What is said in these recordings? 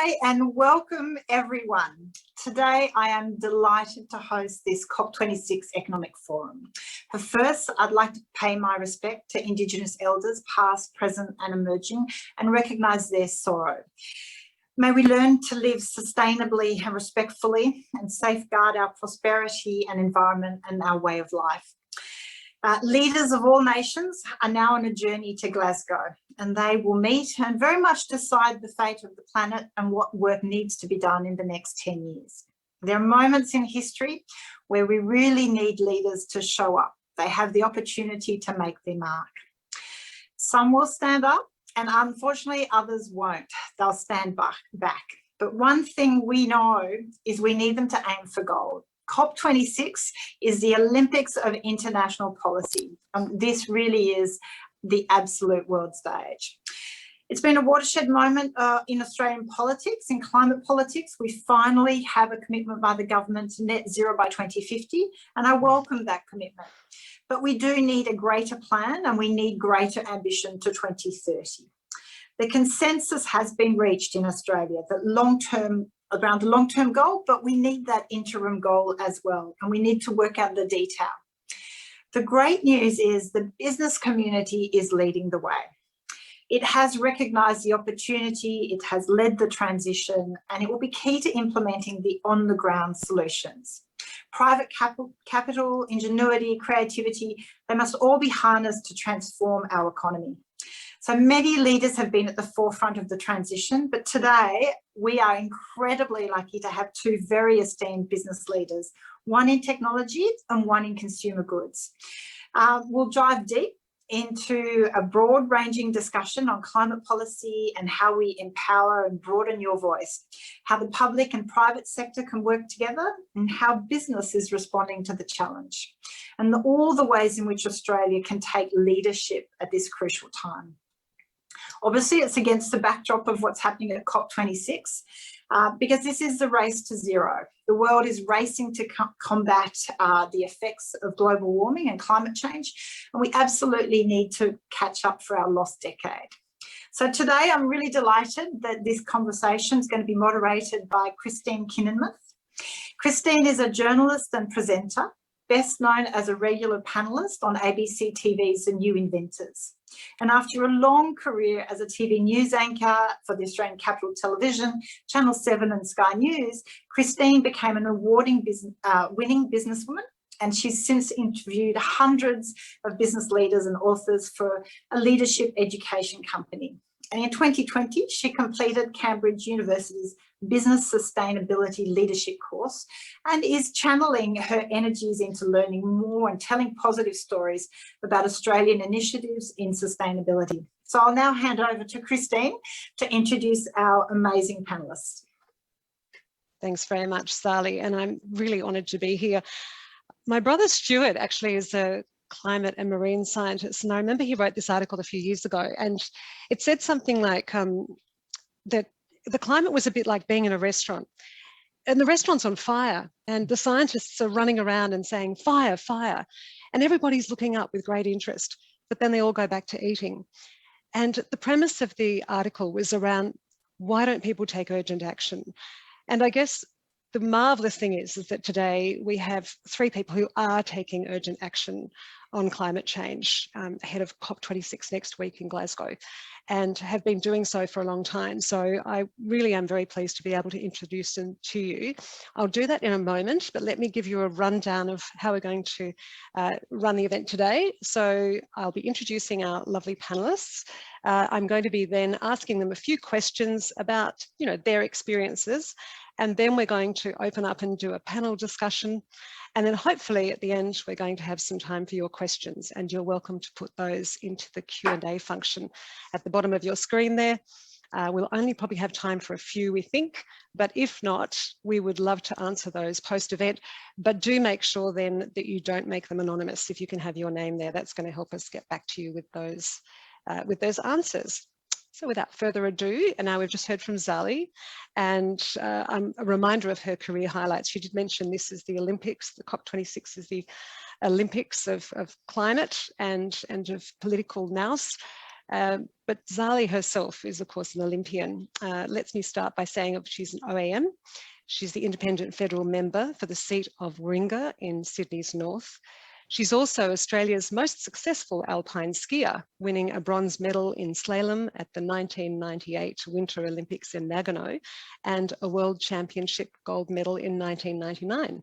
Hi and welcome everyone. Today I am delighted to host this COP26 Economic Forum. But first, I'd like to pay my respect to Indigenous elders past, present and emerging and recognise their sorrow. May we learn to live sustainably and respectfully and safeguard our prosperity and environment and our way of life. Leaders of all nations are now on a journey to Glasgow, and they will meet and very much decide the fate of the planet and what work needs to be done in the next 10 years. There are moments in history where we really need leaders to show up. They have the opportunity to make their mark. Some will stand up and unfortunately others won't. They'll stand back. But one thing we know is we need them to aim for gold. COP26 is the Olympics of international policy. This really is the absolute world stage. It's been a watershed moment in Australian politics, in climate politics. We finally have a commitment by the government to net zero by 2050, and I welcome that commitment. But we do need a greater plan and we need greater ambition to 2030. The consensus has been reached in Australia that around the long-term goal, but we need that interim goal as well, and we need to work out the detail. The great news is the business community is leading the way. It has recognised the opportunity, it has led the transition, and it will be key to implementing the on-the-ground solutions. Private capital, ingenuity, creativity, they must all be harnessed to transform our economy. So many leaders have been at the forefront of the transition, but today we are incredibly lucky to have two very esteemed business leaders, one in technology and one in consumer goods. We'll dive deep into a broad-ranging discussion on climate policy and how we empower and broaden your voice, how the public and private sector can work together, and how business is responding to the challenge, and all the ways in which Australia can take leadership at this crucial time. Obviously, it's against the backdrop of what's happening at COP26, because this is the race to zero. The world is racing to combat the effects of global warming and climate change, and we absolutely need to catch up for our lost decade. So today, I'm really delighted that this conversation is going to be moderated by Kinnenmuth. Christine is a journalist and presenter, best known as a regular panellist on ABC TV's The New Inventors. And after a long career as a TV news anchor for the Australian Capital Television, Channel 7 and Sky News, Christine became an winning businesswoman, and she's since interviewed hundreds of business leaders and authors for a leadership education company. And in 2020, she completed Cambridge University's Business Sustainability Leadership course and is channeling her energies into learning more and telling positive stories about Australian initiatives in sustainability. So I'll now hand over to Christine to introduce our amazing panellists. Thanks very much, Zali, and I'm really honoured to be here. My brother Stuart actually is a climate and marine scientist, and I remember he wrote this article a few years ago, and it said something like that the climate was a bit like being in a restaurant, and the restaurant's on fire, and the scientists are running around and saying, fire, fire, and everybody's looking up with great interest, but then they all go back to eating. And the premise of the article was around, why don't people take urgent action? And I guess the marvellous thing is that today we have three people who are taking urgent action on climate change ahead of COP26 next week in Glasgow, and have been doing so for a long time. So I really am very pleased to be able to introduce them to you. I'll do that in a moment, but let me give you a rundown of how we're going to run the event today. So I'll be introducing our lovely panellists. I'm going to be then asking them a few questions about, their experiences, and then we're going to open up and do a panel discussion. And then hopefully at the end, we're going to have some time for your questions, and you're welcome to put those into the Q&A function at the bottom of your screen there. We'll only probably have time for a few, we think, but if not, we would love to answer those post-event, but do make sure then that you don't make them anonymous. If you can have your name there, that's going to help us get back to you with those answers. So without further ado, and now we've just heard from Zali, and a reminder of her career highlights. She did mention this is the Olympics, the COP26 is the Olympics of climate and of political nous. But Zali herself is, of course, an Olympian. Let me start by saying she's an OAM. She's the independent federal member for the seat of Warringah in Sydney's north. She's also Australia's most successful alpine skier, winning a bronze medal in slalom at the 1998 Winter Olympics in Nagano and a World Championship gold medal in 1999.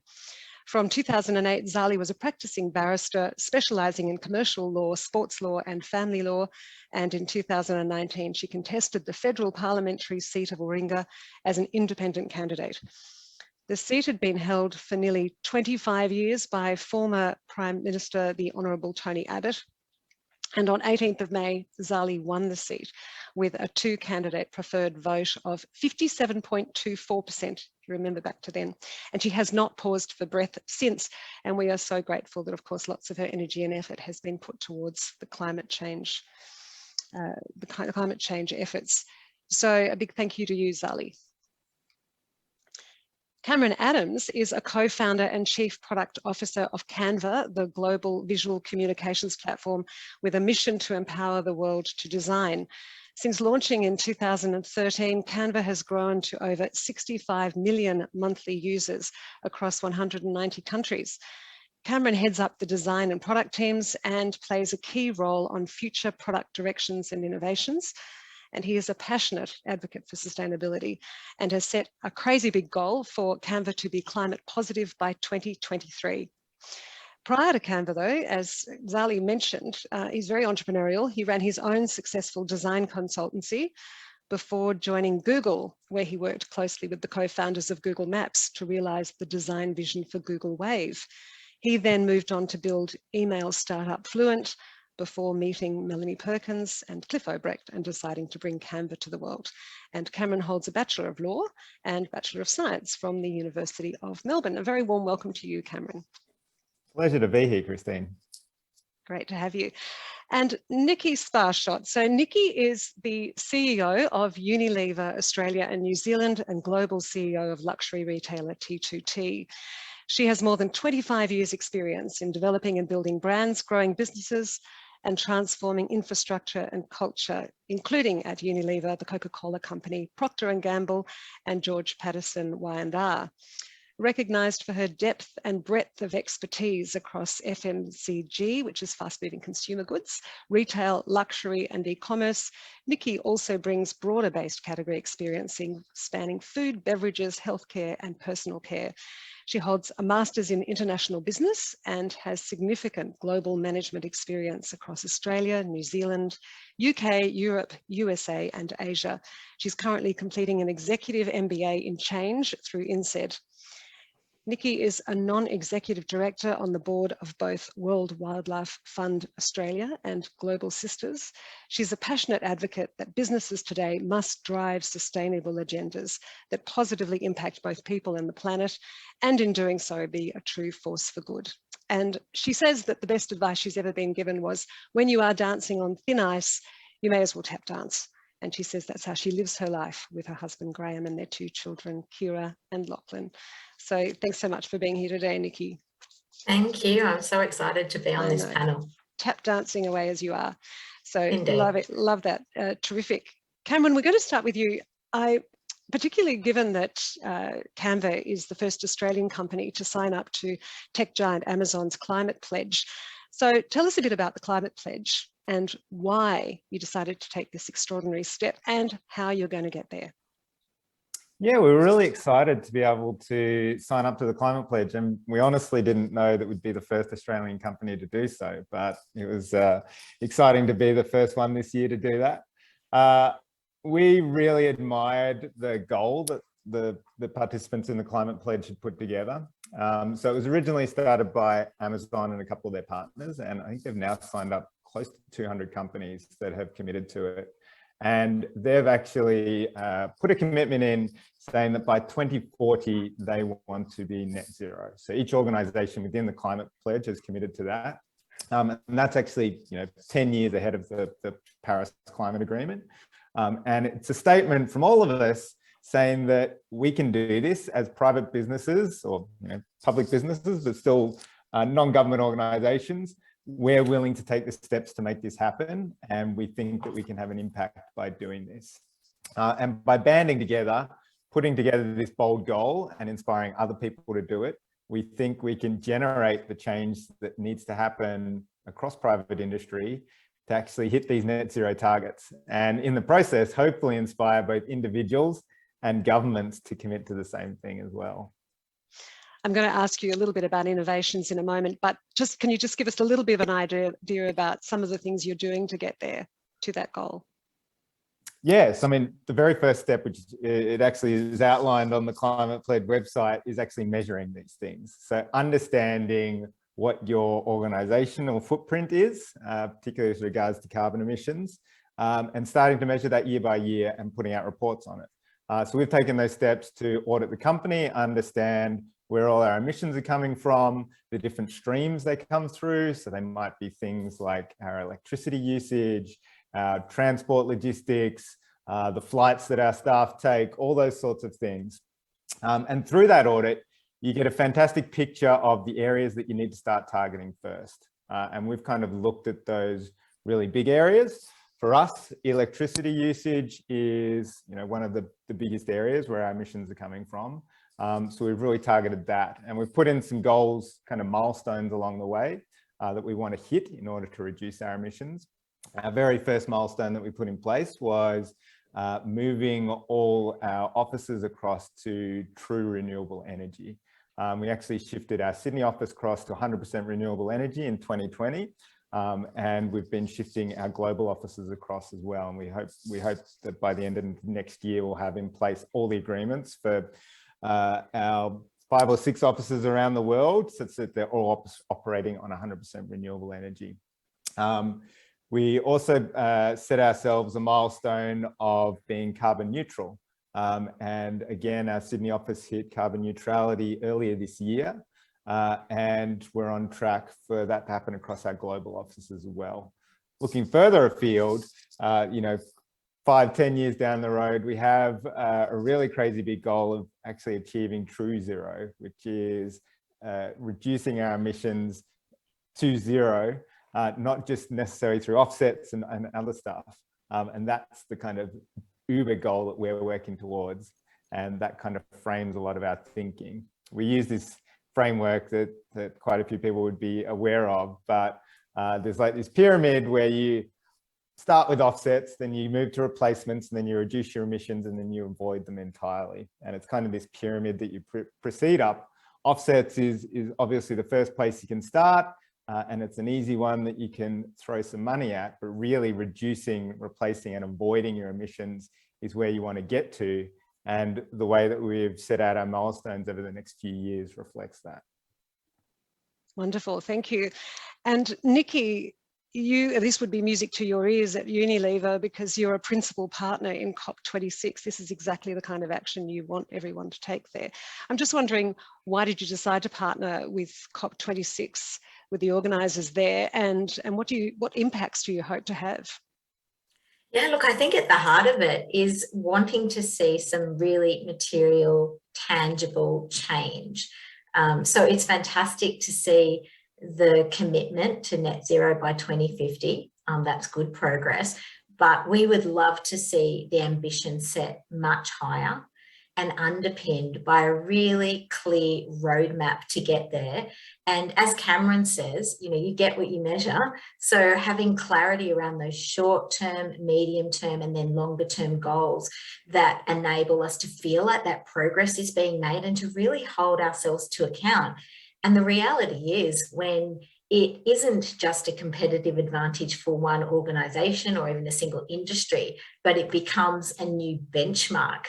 From 2008, Zali was a practicing barrister specialising in commercial law, sports law and family law. And in 2019, she contested the federal parliamentary seat of Warringah as an independent candidate. The seat had been held for nearly 25 years by former Prime Minister, the Honourable Tony Abbott. And on 18th of May, Zali won the seat with a two-candidate preferred vote of 57.24%. You remember back to then. And she has not paused for breath since. And we are so grateful that, of course, lots of her energy and effort has been put towards the climate change efforts. So a big thank you to you, Zali. Cameron Adams is a co-founder and chief product officer of Canva, the global visual communications platform with a mission to empower the world to design. Since launching in 2013, Canva has grown to over 65 million monthly users across 190 countries. Cameron heads up the design and product teams and plays a key role on future product directions and innovations. And he is a passionate advocate for sustainability and has set a crazy big goal for Canva to be climate positive by 2023. Prior to Canva, though, as Zali mentioned, he's very entrepreneurial. He ran his own successful design consultancy before joining Google, where he worked closely with the co-founders of Google Maps to realize the design vision for Google Wave. He then moved on to build email startup Fluent, before meeting Melanie Perkins and Cliff Obrecht and deciding to bring Canva to the world. And Cameron holds a Bachelor of Law and Bachelor of Science from the University of Melbourne. A very warm welcome to you, Cameron. Pleasure to be here, Christine. Great to have you. And Nicole Sparshott. So Nikki is the CEO of Unilever Australia and New Zealand and global CEO of luxury retailer T2T. She has more than 25 years experience in developing and building brands, growing businesses, and transforming infrastructure and culture, including at Unilever, the Coca-Cola Company, Procter & Gamble, and George Patterson Y&R. Recognised for her depth and breadth of expertise across FMCG, which is fast-moving consumer goods, retail, luxury, and e-commerce, Nikki also brings broader-based category experience spanning food, beverages, healthcare, and personal care. She holds a master's in international business and has significant global management experience across Australia, New Zealand, UK, Europe, USA, and Asia. She's currently completing an executive MBA in change through INSEAD. Nikki is a non-executive director on the board of both World Wildlife Fund Australia and Global Sisters. She's a passionate advocate that businesses today must drive sustainable agendas that positively impact both people and the planet, and in doing so be a true force for good. And she says that the best advice she's ever been given was, when you are dancing on thin ice, you may as well tap dance. And she says that's how she lives her life with her husband, Graham, and their two children, Kira and Lachlan. So thanks so much for being here today, Nikki. Thank you. I'm so excited to be on this panel. Tap dancing away as you are. So Indeed. Love it. Love that. Terrific. Cameron, we're going to start with you. Particularly given that Canva is the first Australian company to sign up to tech giant Amazon's climate pledge. So tell us a bit about the climate pledge and why you decided to take this extraordinary step and how you're going to get there. Yeah, we were really excited to be able to sign up to the Climate Pledge, and we honestly didn't know that we'd be the first Australian company to do so, but it was exciting to be the first one this year to do that. We really admired the goal that the participants in the Climate Pledge had put together. So it was originally started by Amazon and a couple of their partners, and I think they've now signed up close to 200 companies that have committed to it. And they've actually put a commitment in saying that by 2040, they want to be net zero. So each organization within the Climate Pledge has committed to that. And that's actually 10 years ahead of the Paris Climate Agreement. And it's a statement from all of us saying that we can do this as private businesses or public businesses, but still non-government organizations, we're willing to take the steps to make this happen, and we think that we can have an impact by doing this. And by banding together, putting together this bold goal and inspiring other people to do it, we think we can generate the change that needs to happen across private industry to actually hit these net zero targets. And in the process, hopefully inspire both individuals and governments to commit to the same thing as well. I'm going to ask you a little bit about innovations in a moment, but can you just give us a little bit of an idea about some of the things you're doing to get there, to that goal? Yes, I mean, the very first step, which it actually is outlined on the Climate Pledge website, is actually measuring these things. So understanding what your organizational footprint is, particularly as regards to carbon emissions, and starting to measure that year by year and putting out reports on it. So we've taken those steps to audit the company, understand where all our emissions are coming from, the different streams they come through. So they might be things like our electricity usage, transport logistics, the flights that our staff take, all those sorts of things. And through that audit, you get a fantastic picture of the areas that you need to start targeting first. And we've kind of looked at those really big areas. For us, electricity usage is, one of the biggest areas where our emissions are coming from. So we've really targeted that, and we've put in some goals, kind of milestones along the way that we want to hit in order to reduce our emissions. Our very first milestone that we put in place was moving all our offices across to true renewable energy. We actually shifted our Sydney office across to 100% renewable energy in 2020. And we've been shifting our global offices across as well. And we hope that by the end of next year, we'll have in place all the agreements for our 5 or 6 offices around the world, such that they're all operating on 100% renewable energy. We also set ourselves a milestone of being carbon neutral. And again, our Sydney office hit carbon neutrality earlier this year. And we're on track for that to happen across our global offices as well. Looking further afield, 5-10 years down the road, we have a really crazy big goal of actually achieving true zero, which is reducing our emissions to zero, not just necessarily through offsets and other stuff. And that's the kind of uber goal that we're working towards. And that kind of frames a lot of our thinking. We use this framework that quite a few people would be aware of, but there's like this pyramid where you start with offsets, then you move to replacements, and then you reduce your emissions, and then you avoid them entirely. And it's kind of this pyramid that you proceed up. Offsets is obviously the first place you can start, and it's an easy one that you can throw some money at, but really reducing, replacing, and avoiding your emissions is where you want to get to. And the way that we've set out our milestones over the next few years reflects that. Wonderful, thank you. And Nikki, this would be music to your ears at Unilever, because you're a principal partner in COP26. This is exactly the kind of action you want everyone to take there. I'm just wondering, why did you decide to partner with COP26, with the organisers there, and what impacts do you hope to have? Yeah, look, I think at the heart of it is wanting to see some really material, tangible change. So it's fantastic to see the commitment to net zero by 2050. That's good progress, but we would love to see the ambition set much higher and underpinned by a really clear roadmap to get there. And as Cameron says, you get what you measure. So having clarity around those short-term, medium-term, and then longer-term goals that enable us to feel like that progress is being made and to really hold ourselves to account. And the reality is, when it isn't just a competitive advantage for one organisation or even a single industry, but it becomes a new benchmark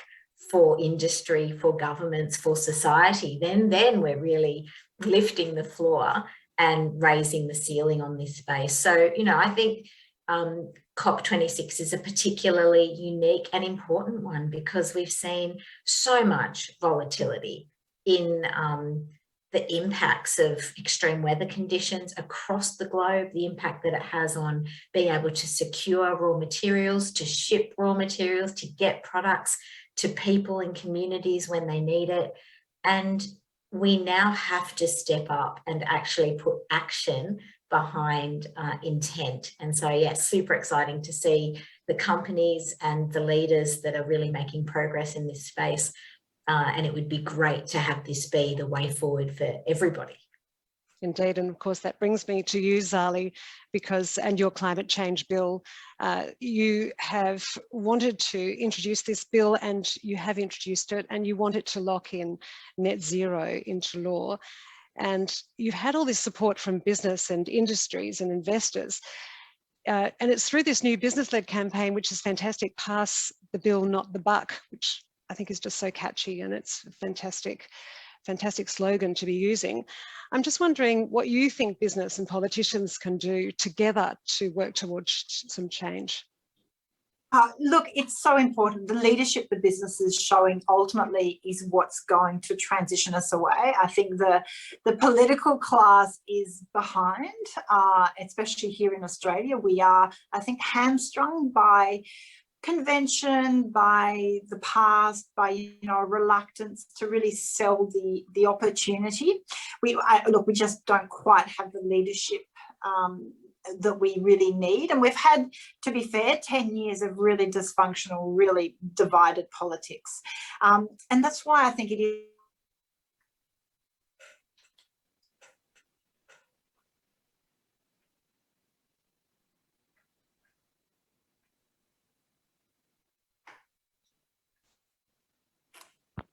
for industry, for governments, for society, then we're really lifting the floor and raising the ceiling on this space. So, I think COP26 is a particularly unique and important one, because we've seen so much volatility in the impacts of extreme weather conditions across the globe, the impact that it has on being able to secure raw materials, to ship raw materials, to get products to people and communities when they need it. And we now have to step up and actually put action behind intent. And so, yeah, super exciting to see the companies and the leaders that are really making progress in this space. And it would be great to have this be the way forward for everybody. Indeed, and of course that brings me to you, Zali, and your climate change bill. You have wanted to introduce this bill, and you have introduced it, and you want it to lock in net zero into law. And you've had all this support from business and industries and investors. And it's through this new business-led campaign, which is fantastic, Pass the Bill, Not the Buck, which I think is just so catchy, and it's a fantastic slogan to be using. I'm just wondering what you think business and politicians can do together to work towards some change. Look, it's so important. The leadership the business is showing ultimately is what's going to transition us away. I think the political class is behind, especially here in Australia. We are, I think, hamstrung by convention, by the past, by reluctance to really sell the opportunity. We just don't quite have the leadership that we really need. And we've had, to be fair, 10 years of really dysfunctional, really divided politics. And that's why I think it is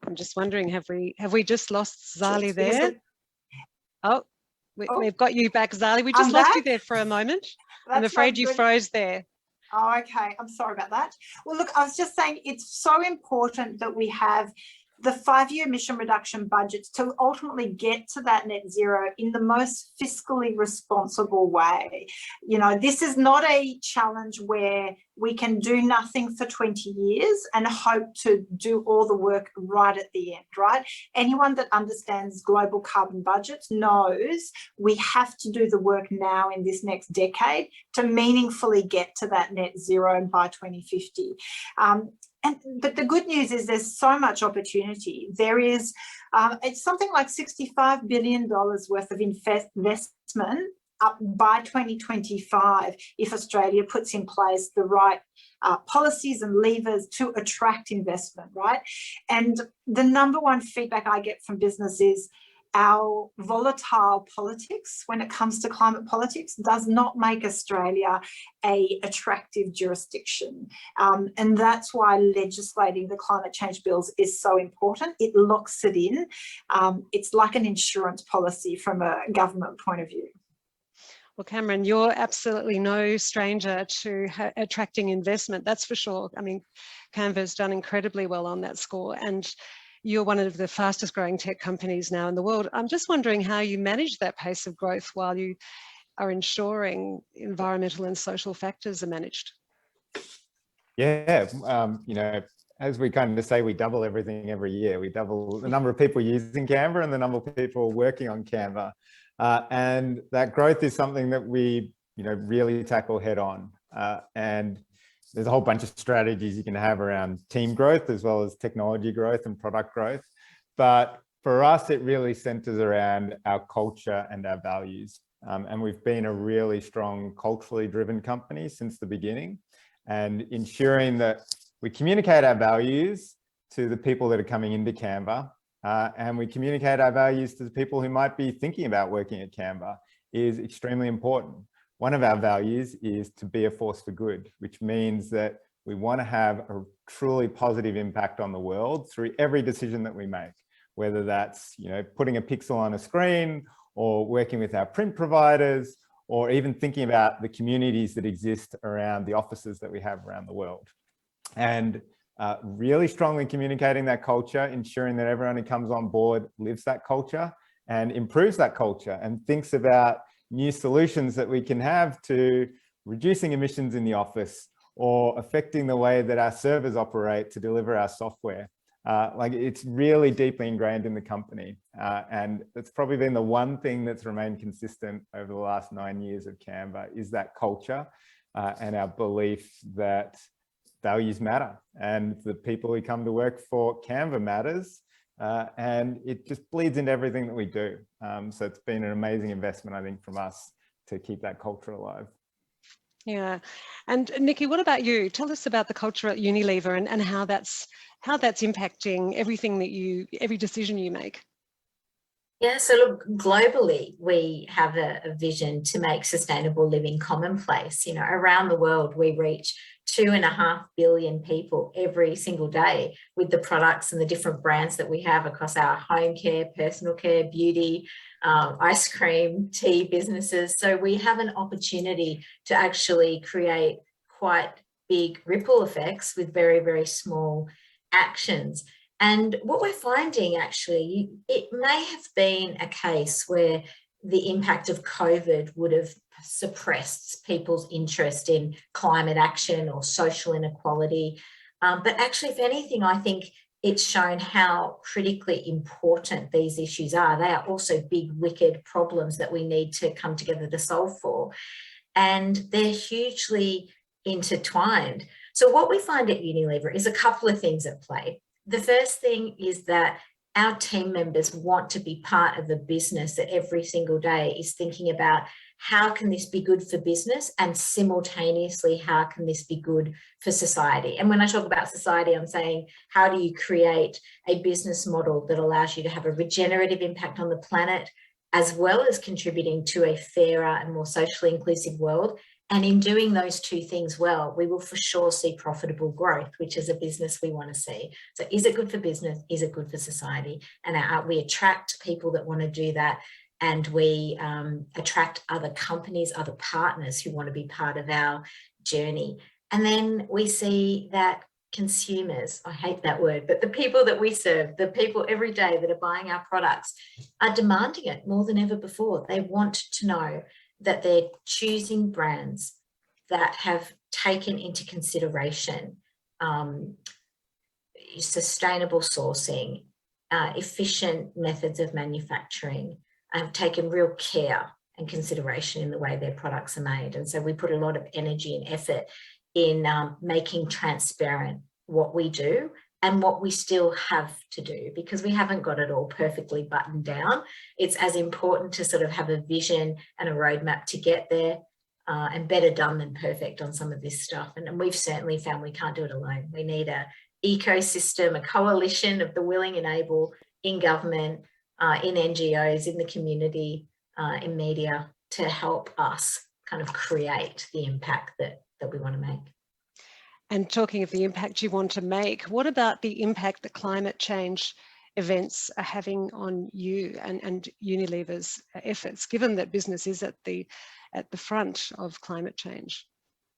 I'm just wondering, have we just lost Zali there? Oh, we've got you back, Zali. We just lost you there for a moment. I'm afraid you froze there. Oh, okay. I'm sorry about that. Well, look, I was just saying it's so important that we have the 5-year emission reduction budgets to ultimately get to that net zero in the most fiscally responsible way. This is not a challenge where we can do nothing for 20 years and hope to do all the work right at the end, right? Anyone that understands global carbon budgets knows we have to do the work now in this next decade to meaningfully get to that net zero by 2050. But the good news is there's so much opportunity. There is, it's something like $65 billion worth of investment up by 2025 if Australia puts in place the right policies and levers to attract investment, right? And the number one feedback I get from business is our volatile politics when it comes to climate politics does not make Australia an attractive jurisdiction. And that's why legislating the climate change bills is so important. It locks it in. It's like an insurance policy from a government point of view. Well, Cameron, you're absolutely no stranger to attracting investment, that's for sure. I mean, Canva's done incredibly well on that score, and you're one of the fastest growing tech companies now in the world. I'm just wondering how you manage that pace of growth while you are ensuring environmental and social factors are managed. Yeah, as we kind of say, we double everything every year. We double the number of people using Canva and the number of people working on Canva. And that growth is something that we, really tackle head on. And there's a whole bunch of strategies you can have around team growth as well as technology growth and product growth. But for us, it really centers around our culture and our values. And we've been a really strong culturally driven company since the beginning, and ensuring that we communicate our values to the people that are coming into Canva, and we communicate our values to the people who might be thinking about working at Canva is extremely important. One of our values is to be a force for good, which means that we want to have a truly positive impact on the world through every decision that we make, whether that's, putting a pixel on a screen or working with our print providers, or even thinking about the communities that exist around the offices that we have around the world. And really strongly communicating that culture, ensuring that everyone who comes on board lives that culture and improves that culture and thinks about new solutions that we can have to reducing emissions in the office or affecting the way that our servers operate to deliver our software. It's really deeply ingrained in the company. And it's probably been the one thing that's remained consistent over the last 9 years of Canva is that culture and our belief that values matter and the people who come to work for Canva matters. And it just bleeds into everything that we do. So it's been an amazing investment, I think, from us to keep that culture alive. Yeah. And Nikki, what about you? Tell us about the culture at Unilever and how that's impacting everything that every decision you make. Yeah, so look, globally, we have a vision to make sustainable living commonplace. You know, around the world, we reach 2.5 billion people every single day with the products and the different brands that we have across our home care, personal care, beauty, ice cream, tea businesses. So we have an opportunity to actually create quite big ripple effects with very, very small actions. And what we're finding actually, it may have been a case where the impact of COVID would have suppressed people's interest in climate action or social inequality. But actually, if anything, I think it's shown how critically important these issues are. They are also big, wicked problems that we need to come together to solve for. And they're hugely intertwined. So what we find at Unilever is a couple of things at play. The first thing is that our team members want to be part of a business that every single day is thinking about how can this be good for business, and simultaneously, how can this be good for society? And when I talk about society, I'm saying, how do you create a business model that allows you to have a regenerative impact on the planet, as well as contributing to a fairer and more socially inclusive world? And in doing those two things well, we will for sure see profitable growth, which is a business we want to see. So is it good for business? Is it good for society? And we attract people that want to do that. And we attract other companies, other partners who want to be part of our journey. And then we see that consumers, I hate that word, but the people that we serve, the people every day that are buying our products, are demanding it more than ever before. They want to know that they're choosing brands that have taken into consideration sustainable sourcing, efficient methods of manufacturing, have taken real care and consideration in the way their products are made. And so we put a lot of energy and effort in making transparent what we do and what we still have to do, because we haven't got it all perfectly buttoned down. It's as important to sort of have a vision and a roadmap to get there, and better done than perfect on some of this stuff. And we've certainly found we can't do it alone. We need an ecosystem, a coalition of the willing and able in government, in NGOs, in the community, in media, to help us kind of create the impact that we want to make. And talking of the impact you want to make, what about the impact that climate change events are having on you and Unilever's efforts, given that business is at the front of climate change?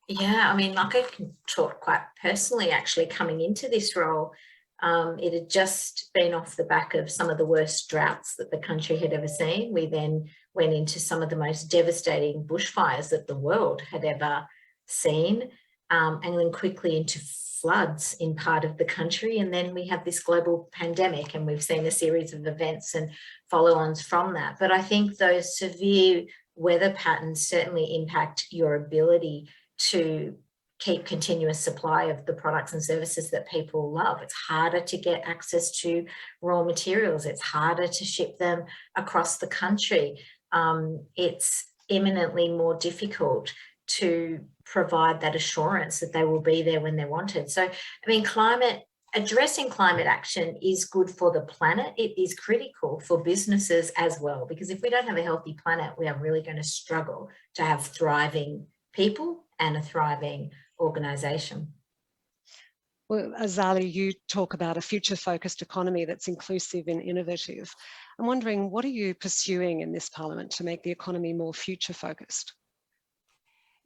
Yeah, I mean, like I can talk quite personally, actually, coming into this role. It had just been off the back of some of the worst droughts that the country had ever seen. We then went into some of the most devastating bushfires that the world had ever seen. And then quickly into floods in part of the country. And then we have this global pandemic, and we've seen a series of events and follow-ons from that. But I think those severe weather patterns certainly impact your ability to keep continuous supply of the products and services that people love. It's harder to get access to raw materials. It's harder to ship them across the country. It's imminently more difficult to provide that assurance that they will be there when they're wanted. So, I mean, addressing climate action is good for the planet. It is critical for businesses as well, because if we don't have a healthy planet, we are really going to struggle to have thriving people and a thriving organisation. Well, Zali, you talk about a future-focused economy that's inclusive and innovative. I'm wondering, what are you pursuing in this Parliament to make the economy more future-focused?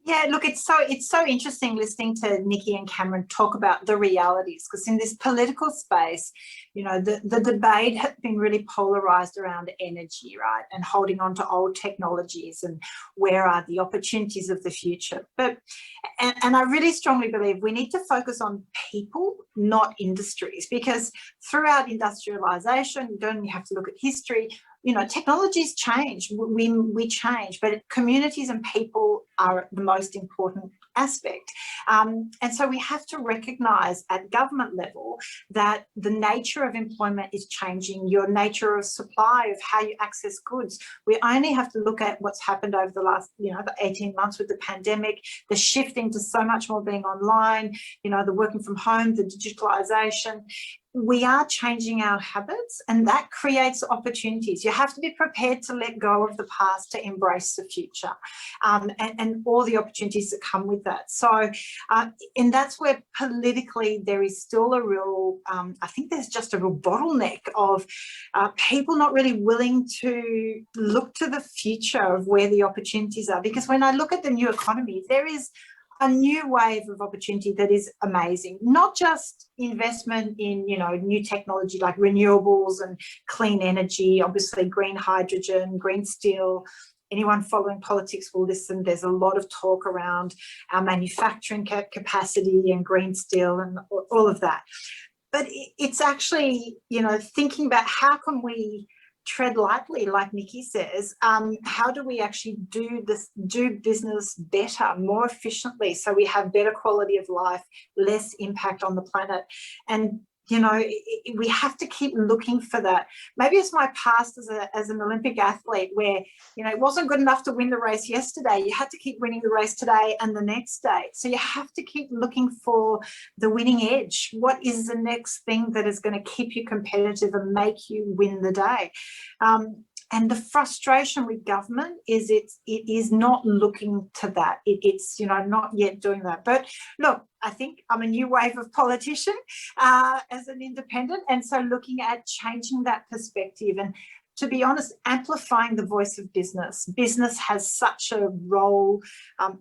Yeah, look, it's so interesting listening to Nikki and Cameron talk about the realities, because in this political space, you know, the debate has been really polarized around energy, right, and holding on to old technologies and where are the opportunities of the future. But and I really strongly believe we need to focus on people, not industries, because throughout industrialization, you don't only have to look at history, technologies change, we change, but communities and people are the most important aspect. And so we have to recognise at government level that the nature of employment is changing, your nature of supply, of how you access goods. We only have to look at what's happened over the last, the 18 months with the pandemic, the shifting to so much more being online, the working from home, the digitalisation. We are changing our habits, and that creates opportunities. You have to be prepared to let go of the past to embrace the future, and all the opportunities that come with that. So, and that's where politically there is still a real, I think there's just a real bottleneck of people not really willing to look to the future of where the opportunities are. Because when I look at the new economy, there is a new wave of opportunity that is amazing, not just investment in, new technology like renewables and clean energy, obviously green hydrogen, green steel. Anyone following politics will listen. There's a lot of talk around our manufacturing capacity and green steel and all of that. But it's actually, thinking about how can we tread lightly, like Nikki says, how do we actually do business better, more efficiently, so we have better quality of life, less impact on the planet? And we have to keep looking for that. Maybe it's my past as an Olympic athlete where, it wasn't good enough to win the race yesterday. You had to keep winning the race today and the next day. So you have to keep looking for the winning edge. What is the next thing that is going to keep you competitive and make you win the day? And the frustration with government is it is not looking to that. It's not yet doing that. But look, I think I'm a new wave of politician as an independent, and so looking at changing that perspective and, to be honest, amplifying the voice of business. Business has such a role,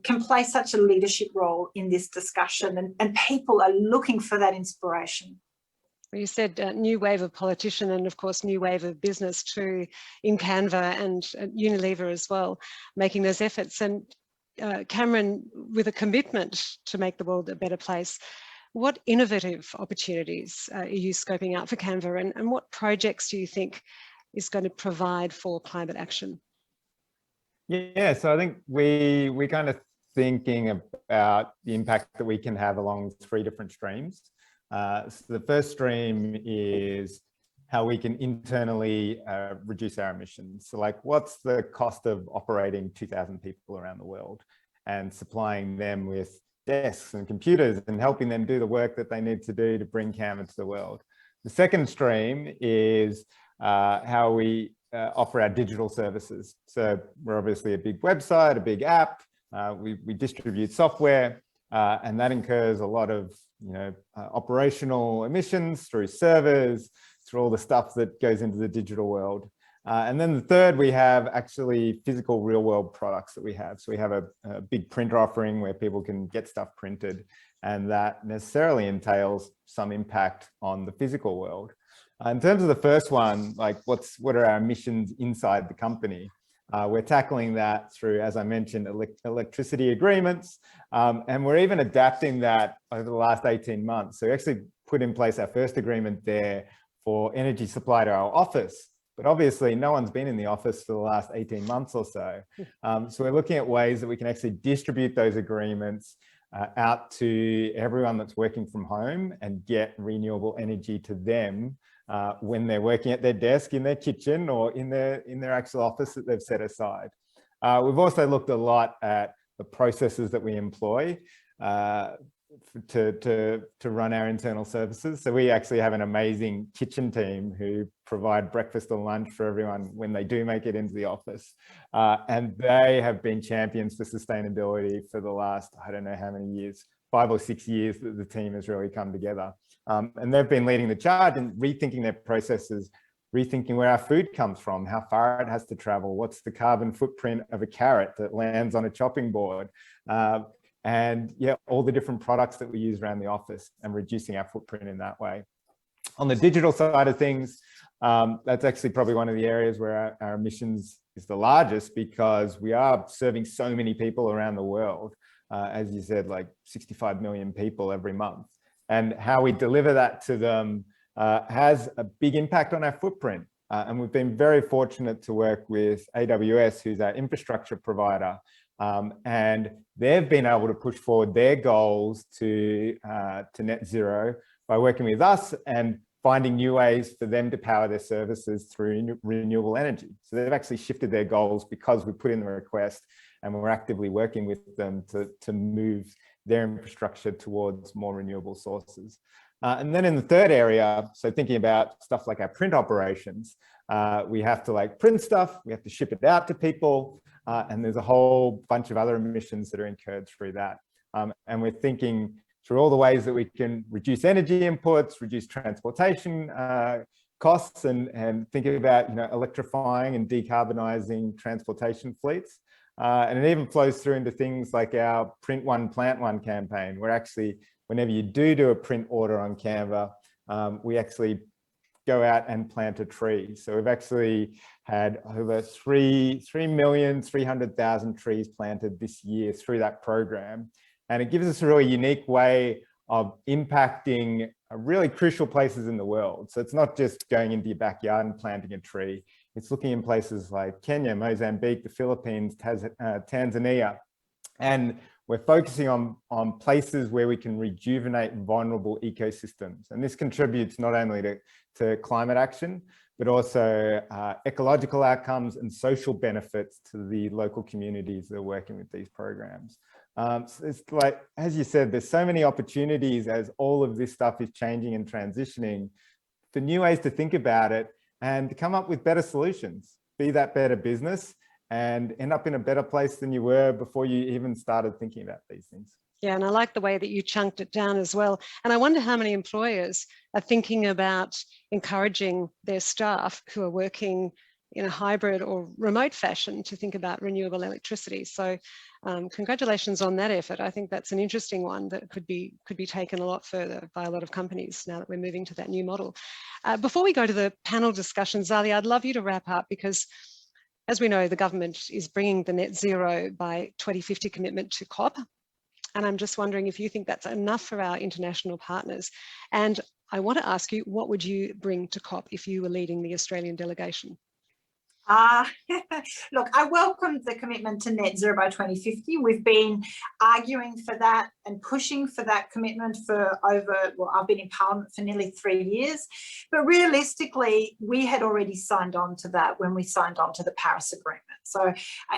can play such a leadership role in this discussion, and people are looking for that inspiration. You said new wave of politician, and of course new wave of business too, in Canva and Unilever as well, making those efforts. And Cameron, with a commitment to make the world a better place, what innovative opportunities are you scoping out for Canva, and what projects do you think is going to provide for climate action? Yeah, so I think we're kind of thinking about the impact that we can have along 3 different streams. So the first stream is how we can internally reduce our emissions. So like, what's the cost of operating 2,000 people around the world and supplying them with desks and computers and helping them do the work that they need to do to bring Canva to the world. The second stream is how we offer our digital services. So we're obviously a big website, a big app. We distribute software, and that incurs a lot of operational emissions through servers, through all the stuff that goes into the digital world. And then the third, we have actually physical real world products that we have. So we have a big printer offering where people can get stuff printed, and that necessarily entails some impact on the physical world. In terms of the first one, like what are our emissions inside the company? We're tackling that through, as I mentioned, electricity agreements, and we're even adapting that over the last 18 months. So we actually put in place our first agreement there for energy supply to our office, but obviously no one's been in the office for the last 18 months or so. So we're looking at ways that we can actually distribute those agreements out to everyone that's working from home and get renewable energy to them when they're working at their desk, in their kitchen, or in their actual office that they've set aside. We've also looked a lot at the processes that we employ to run our internal services. So we actually have an amazing kitchen team who provide breakfast and lunch for everyone when they do make it into the office. And they have been champions for sustainability for the last, I don't know how many years, 5 or 6 years that the team has really come together. And they've been leading the charge and rethinking their processes, rethinking where our food comes from, how far it has to travel, what's the carbon footprint of a carrot that lands on a chopping board, and yeah, all the different products that we use around the office, and reducing our footprint in that way. On the digital side of things, that's actually probably one of the areas where our emissions is the largest, because we are serving so many people around the world. As you said, like 65 million people every month. And how we deliver that to them has a big impact on our footprint. And we've been very fortunate to work with AWS, who's our infrastructure provider. And they've been able to push forward their goals to net zero by working with us and finding new ways for them to power their services through renewable energy. So they've actually shifted their goals because we put in the request, and we're actively working with them to move their infrastructure towards more renewable sources. And then in the third area, so thinking about stuff like our print operations, we have to like print stuff, we have to ship it out to people, and there's a whole bunch of other emissions that are incurred through that. And we're thinking through all the ways that we can reduce energy inputs, reduce transportation costs, and thinking about electrifying and decarbonizing transportation fleets. And it even flows through into things like our Print One, Plant One campaign, where actually, whenever you do a print order on Canva, we actually go out and plant a tree. So we've actually had over 3,300,000 trees planted this year through that program. And it gives us a really unique way of impacting really crucial places in the world. So it's not just going into your backyard and planting a tree. It's looking in places like Kenya, Mozambique, the Philippines, Tanzania. And we're focusing on places where we can rejuvenate vulnerable ecosystems. And this contributes not only to climate action, but also ecological outcomes and social benefits to the local communities that are working with these programs. So it's like, as you said, there's so many opportunities as all of this stuff is changing and transitioning for new ways to think about it and to come up with better solutions, be that better business and end up in a better place than you were before you even started thinking about these things. Yeah, and I like the way that you chunked it down as well. And I wonder how many employers are thinking about encouraging their staff who are working in a hybrid or remote fashion to think about renewable electricity. So congratulations on that effort. I think that's an interesting one that could be taken a lot further by a lot of companies now that we're moving to that new model. Before we go to the panel discussion, Zali, I'd love you to wrap up, because as we know, the government is bringing the net zero by 2050 commitment to COP. And I'm just wondering if you think that's enough for our international partners. And I want to ask you, what would you bring to COP if you were leading the Australian delegation? Look, I welcome the commitment to net zero by 2050. We've been arguing for that and pushing for that commitment for I've been in Parliament for nearly 3 years. But realistically, we had already signed on to that when we signed on to the Paris Agreement. So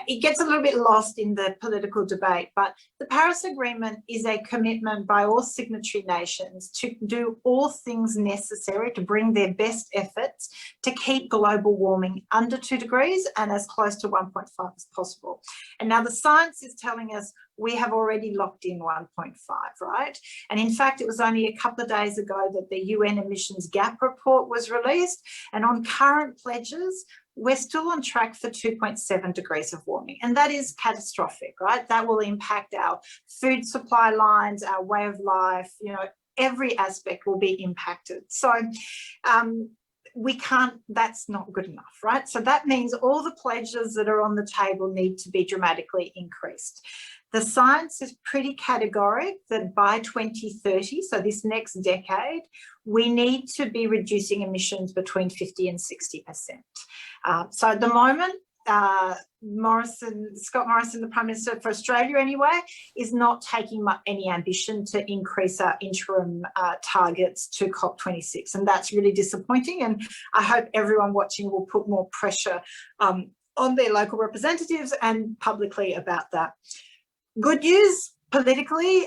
it gets a little bit lost in the political debate, but the Paris Agreement is a commitment by all signatory nations to do all things necessary to bring their best efforts to keep global warming under 2 degrees and as close to 1.5 as possible. And now the science is telling us we have already locked in 1.5, right? And in fact, it was only a couple of days ago that the UN emissions gap report was released. And on current pledges, we're still on track for 2.7 degrees of warming. And that is catastrophic, right? That will impact our food supply lines, our way of life, every aspect will be impacted. So that's not good enough, right? So that means all the pledges that are on the table need to be dramatically increased. The science is pretty categoric that by 2030, so this next decade, we need to be reducing emissions between 50 and 60%. So at the moment, Scott Morrison, the Prime Minister for Australia anyway, is not taking any ambition to increase our interim targets to COP26. And that's really disappointing. And I hope everyone watching will put more pressure on their local representatives and publicly about that. Good news, politically,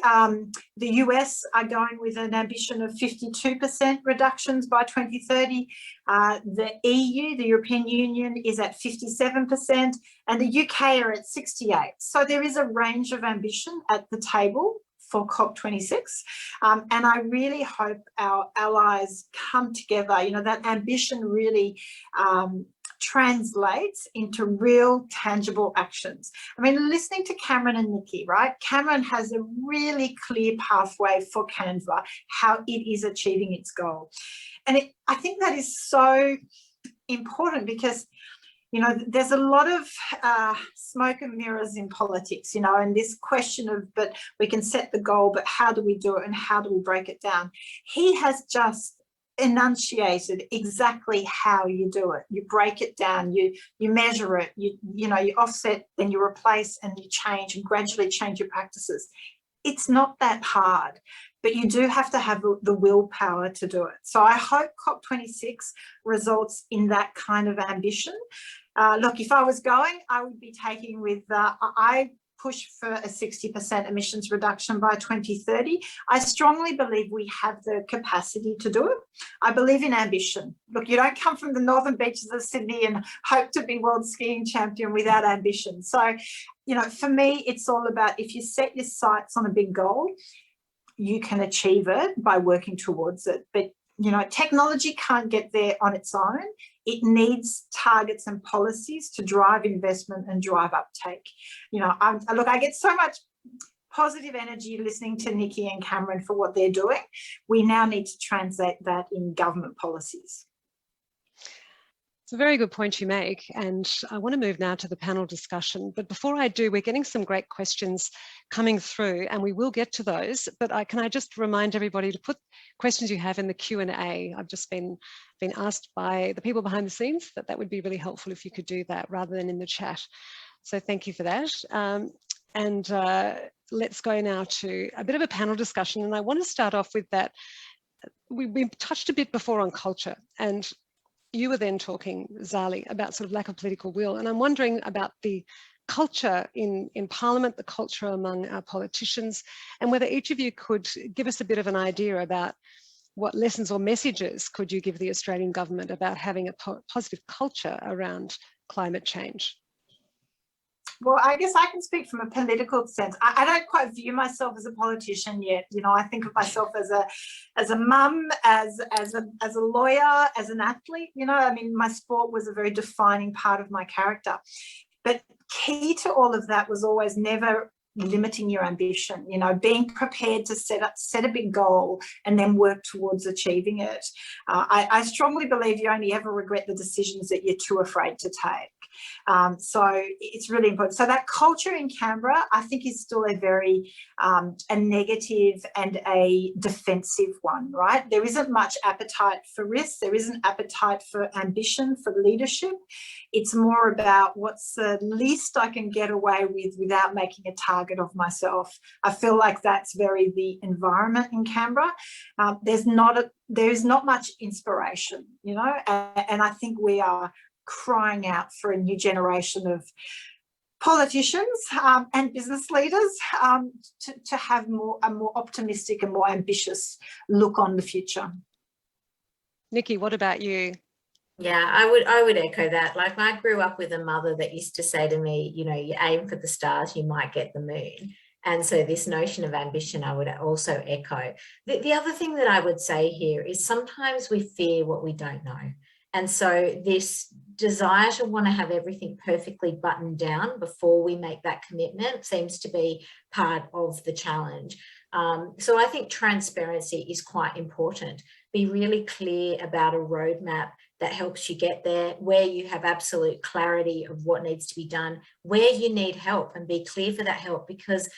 the US are going with an ambition of 52% reductions by 2030. The EU, the European Union, is at 57%, and the UK are at 68%. So there is a range of ambition at the table for COP26. And I really hope our allies come together. That ambition really translates into real tangible actions. I mean, listening to Cameron and Nikki, right? Cameron has a really clear pathway for Canva, how it is achieving its goal. And I think that is so important because, there's a lot of smoke and mirrors in politics, and this question of, but we can set the goal, but how do we do it and how do we break it down? He has just enunciated exactly how you do it. You break it down, you measure it, you know, you offset, then you replace and you change and gradually change your practices. It's not that hard, but you do have to have the willpower to do it. So I hope COP26 results in that kind of ambition. Look, if I was going, I would be taking with, I push for a 60% emissions reduction by 2030. I strongly believe we have the capacity to do it. I believe in ambition. Look, you don't come from the northern beaches of Sydney and hope to be world skiing champion without ambition. So, you know, for me, it's all about, if you set your sights on a big goal, you can achieve it by working towards it. But, you know, technology can't get there on its own. It needs targets and policies to drive investment and drive uptake. You know, look, I get so much positive energy listening to Nikki and Cameron for what they're doing. We now need to translate that in government policies. It's a very good point you make, and I want to move now to the panel discussion. But before I do, we're getting some great questions coming through, and we will get to those. But can I just remind everybody to put questions you have in the Q&A. I've just been asked by the people behind the scenes that would be really helpful if you could do that rather than in the chat. So thank you for that. Let's go now to a bit of a panel discussion, and I want to start off with that. We touched a bit before on culture, and you were then talking, Zali, about sort of lack of political will. And I'm wondering about the culture in Parliament, the culture among our politicians, and whether each of you could give us a bit of an idea about what lessons or messages could you give the Australian government about having a positive culture around climate change? Well, I guess I can speak from a political sense. I don't quite view myself as a politician yet. You know, I think of myself as a mum, as a lawyer, as an athlete. You know, I mean, my sport was a very defining part of my character. But key to all of that was always never limiting your ambition, you know, being prepared to set a big goal and then work towards achieving it. I strongly believe you only ever regret the decisions that you're too afraid to take. So it's really important. So that culture in Canberra, I think, is still a very a negative and a defensive one, right? There isn't much appetite for risk. There isn't appetite for ambition, for leadership. It's more about what's the least I can get away with without making a target of myself. I feel like that's very the environment in Canberra. There's not much inspiration, you know, and I think we are crying out for a new generation of politicians and business leaders to have a more optimistic and more ambitious look on the future. Nikki, what about you? Yeah, I would echo that. Like, I grew up with a mother that used to say to me, you know, you aim for the stars, you might get the moon. And so this notion of ambition, I would also echo. The other thing that I would say here is sometimes we fear what we don't know. And so this desire to want to have everything perfectly buttoned down before we make that commitment seems to be part of the challenge. So I think transparency is quite important. Be really clear about a roadmap that helps you get there, where you have absolute clarity of what needs to be done, where you need help, and be clear for that help, because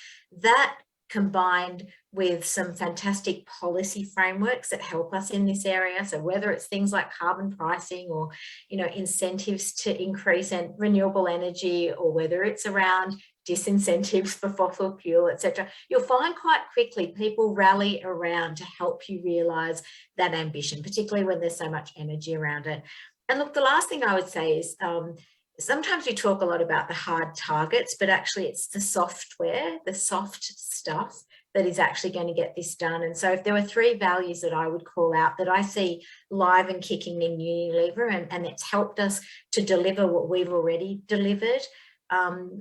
that, combined with some fantastic policy frameworks that help us in this area. So whether it's things like carbon pricing or, you know, incentives to increase renewable energy, or whether it's around disincentives for fossil fuel, etc., you'll find quite quickly people rally around to help you realise that ambition, particularly when there's so much energy around it. And look, the last thing I would say is sometimes we talk a lot about the hard targets, but actually it's the software, the soft stuff that is actually going to get this done. And so if there were 3 values that I would call out that I see live and kicking in Unilever, and it's helped us to deliver what we've already delivered,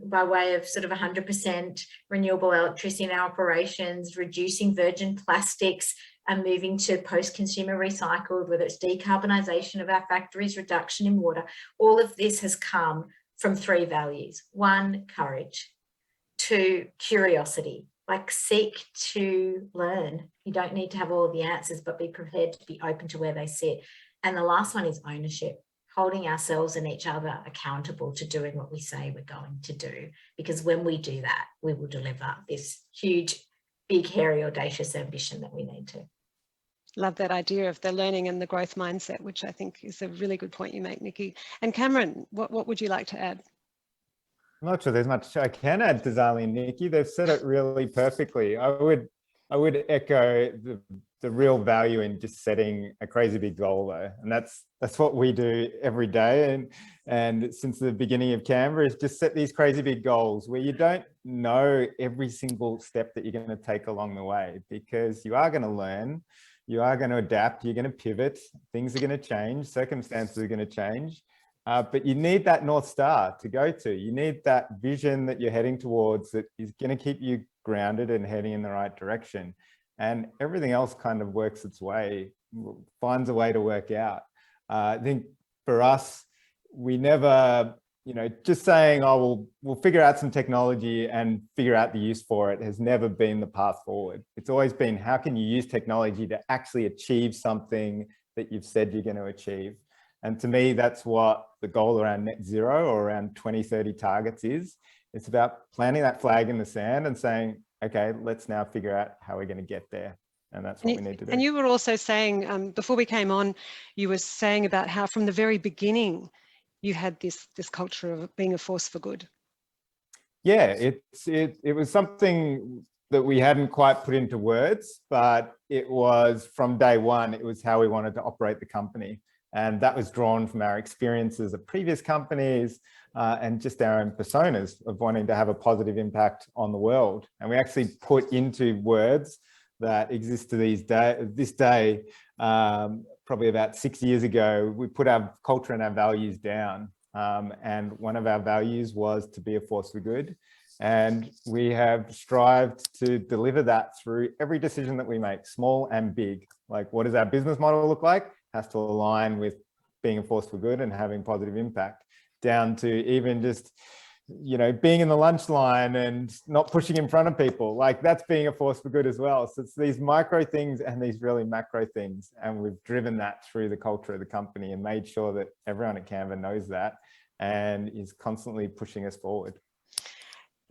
by way of sort of 100% renewable electricity in our operations, reducing virgin plastics and moving to post-consumer recycled, whether it's decarbonisation of our factories, reduction in water, all of this has come from 3 values. 1, courage. 2, curiosity. Like, seek to learn. You don't need to have all of the answers, but be prepared to be open to where they sit. And the last one is ownership. Holding ourselves and each other accountable to doing what we say we're going to do. Because when we do that, we will deliver this huge, big, hairy, audacious ambition that we need to. Love that idea of the learning and the growth mindset, which I think is a really good point you make, Nikki. And Cameron, what would you like to add? I'm not sure there's much I can add to Zali and Nikki. They've said it really perfectly. I would echo the real value in just setting a crazy big goal though. And that's what we do every day. And since the beginning of Canva is just set these crazy big goals where you don't know every single step that you're going to take along the way, because you are going to learn, you are going to adapt, you're going to pivot, things are going to change, circumstances are going to change. But you need that North Star to go to. You need that vision that you're heading towards that is going to keep you grounded and heading in the right direction. And everything else kind of works its way, finds a way to work out. I think for us, we never, just saying, oh, we'll figure out some technology and figure out the use for it has never been the path forward. It's always been, how can you use technology to actually achieve something that you've said you're going to achieve? And to me, that's what the goal around net zero or around 2030 targets is. It's about planting that flag in the sand and saying, okay, let's now figure out how we're going to get there. And that's what we need to do. And you were also saying, before we came on, you were saying about how from the very beginning, you had this culture of being a force for good. Yeah, it was something that we hadn't quite put into words, but it was from day one, it was how we wanted to operate the company. And that was drawn from our experiences of previous companies and just our own personas of wanting to have a positive impact on the world. And we actually put into words that exist to this day, probably about 6 years ago, we put our culture and our values down. And one of our values was to be a force for good. And we have strived to deliver that through every decision that we make, small and big. Like, what does our business model look like? Has to align with being a force for good and having positive impact, down to even just, being in the lunch line and not pushing in front of people. Like, that's being a force for good as well. So it's these micro things and these really macro things. And we've driven that through the culture of the company and made sure that everyone at Canva knows that and is constantly pushing us forward.